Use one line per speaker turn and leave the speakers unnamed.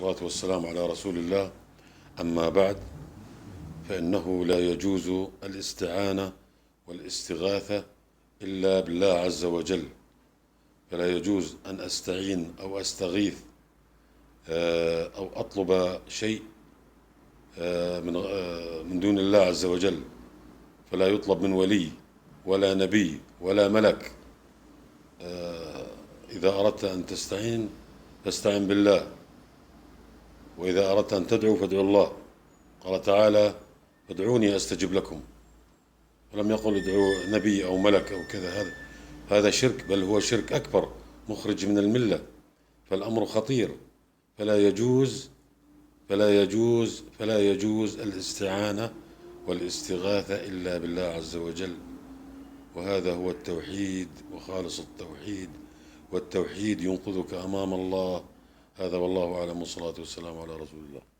والصلاة والسلام على رسول الله. أما بعد، فإنه لا يجوز الاستعانة والاستغاثة إلا بالله عز وجل. فلا يجوز أن أستعين أو أستغيث أو أطلب شيء من دون الله عز وجل. فلا يطلب من ولي ولا نبي ولا ملك. إذا أردت أن تستعين فاستعن بالله، وإذا أردت أن تدعو فادعو الله. قال تعالى: ادعوني أستجب لكم. ولم يقل ادعوا نبي أو ملك أو كذا. هذا شرك، بل هو شرك أكبر مخرج من الملة. فالأمر خطير. فلا يجوز الاستعانة والاستغاثة إلا بالله عز وجل. وهذا هو التوحيد وخالص التوحيد، والتوحيد ينقذك أمام الله. هذا والله أعلم، والصلاة والسلام على رسول الله.